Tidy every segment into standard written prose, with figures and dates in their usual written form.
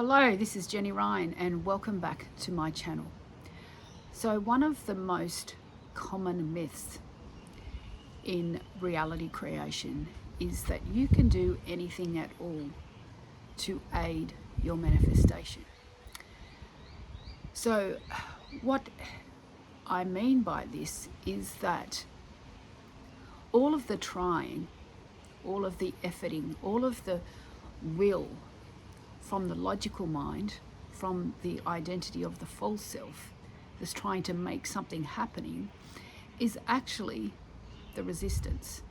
Hello, this is Jenny Ryan and welcome back to my channel. So one of the most common myths in reality creation is that you can do anything at all to aid your manifestation. So what I mean by this is that all of the trying, all of the efforting, all of the will from the logical mind, from the identity of the false self that's trying to make something happening, is actually the resistance.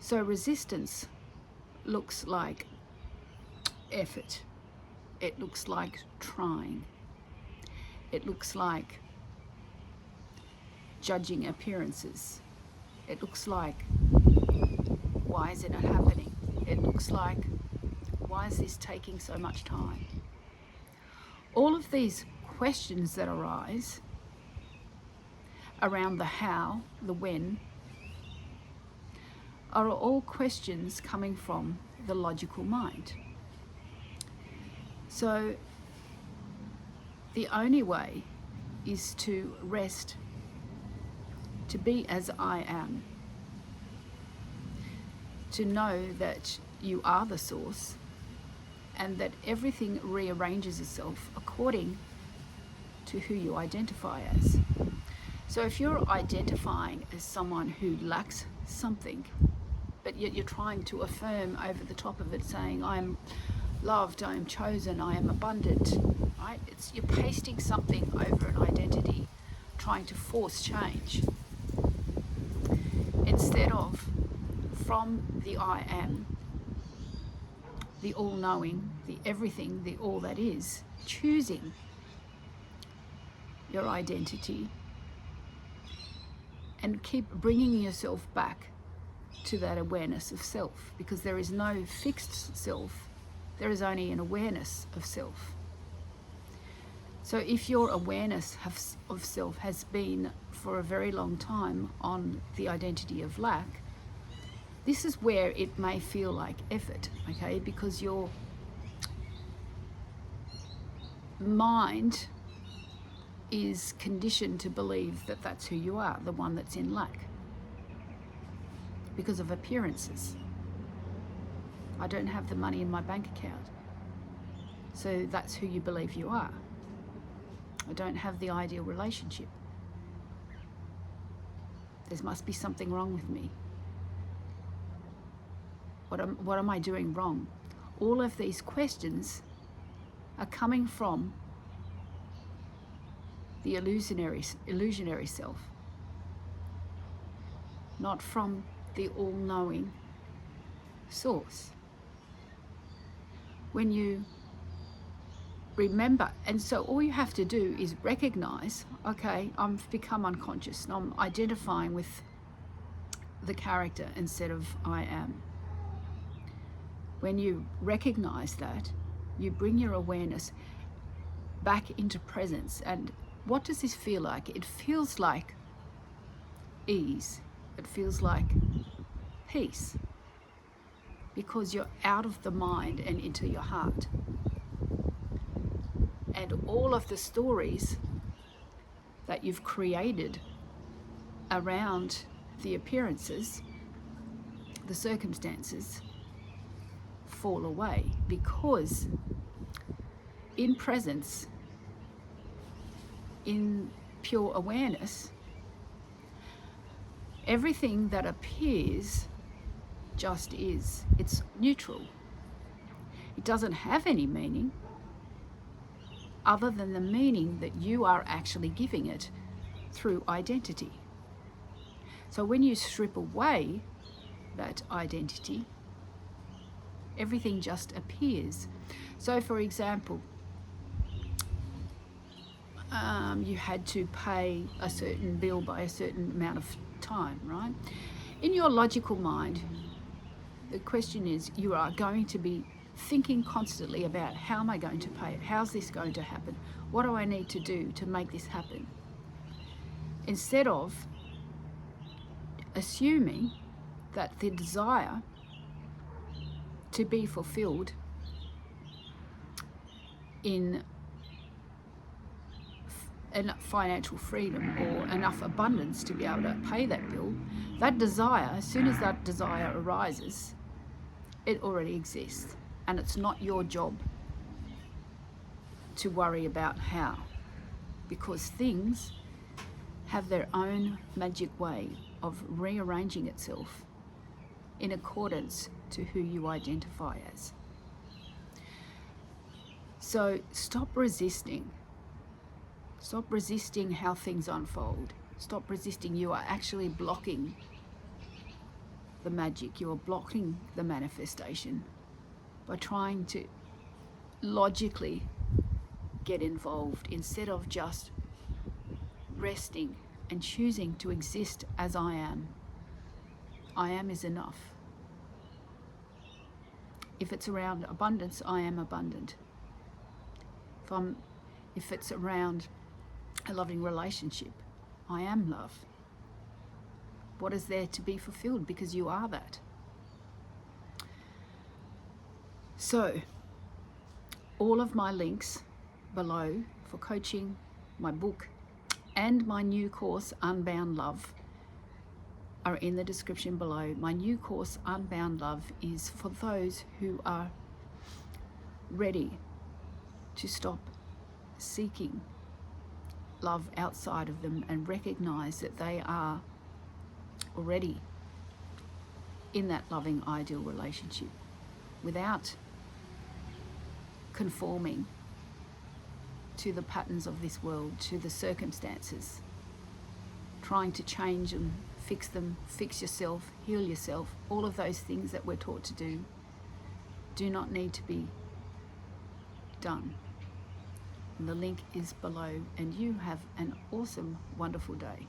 So resistance looks like effort. It looks like trying. It looks like judging appearances. It looks like, why is it not happening? It looks like, why is this taking so much time? All of these questions that arise around the how, the when, are all questions coming from the logical mind. So the only way is to rest, to be as I am, to know that you are the source, and that everything rearranges itself according to who you identify as. So if you're identifying as someone who lacks something, but yet you're trying to affirm over the top of it, saying, I am loved, I am chosen, I am abundant, right? You're pasting something over an identity, trying to force change, instead of from the I am, the all-knowing, the everything, the all that is, choosing your identity and keep bringing yourself back to that awareness of self, because there is no fixed self, there is only an awareness of self. So if your awareness of self has been for a very long time on the identity of lack, this is where it may feel like effort, okay? Because your mind is conditioned to believe that that's who you are, the one that's in lack, because of appearances. I don't have the money in my bank account, so that's who you believe you are. I don't have the ideal relationship. There must be something wrong with me. What am I doing wrong? All of these questions are coming from the illusionary self, not from the all-knowing source. When you remember, and so all you have to do is recognize, okay, I've become unconscious and I'm identifying with the character instead of I am. When you recognize that, you bring your awareness back into presence. And what does this feel like? It feels like ease. It feels like peace, because you're out of the mind and into your heart. And all of the stories that you've created around the appearances, the circumstances, fall away, because in presence, in pure awareness, everything that appears just is. It's neutral. It doesn't have any meaning other than the meaning that you are actually giving it through identity. So when you strip away that identity, everything just appears. So for example, you had to pay a certain bill by a certain amount of time, right? In your logical mind, the question is, you are going to be thinking constantly about, how am I going to pay it? How's this going to happen? What do I need to do to make this happen? Instead of assuming that the desire to be fulfilled in enough financial freedom or enough abundance to be able to pay that bill, that desire, as soon as that desire arises, it already exists. And it's not your job to worry about how, because things have their own magic way of rearranging itself in accordance to who you identify as. So stop resisting. Stop resisting how things unfold. Stop resisting. You are actually blocking the magic. You are blocking the manifestation by trying to logically get involved instead of just resting and choosing to exist as I am. I am is enough. If it's around abundance, I am abundant. If it's around a loving relationship, I am love. What is there to be fulfilled? Because you are that. So, all of my links below for coaching, my book, and my new course, Unbound Love, are in the description below. My new course, Unbound Love, is for those who are ready to stop seeking love outside of them and recognize that they are already in that loving, ideal relationship without conforming to the patterns of this world, to the circumstances, trying to change them, fix yourself, heal yourself. All of those things that we're taught to do not need to be done. And the link is below, and you have an awesome, wonderful day.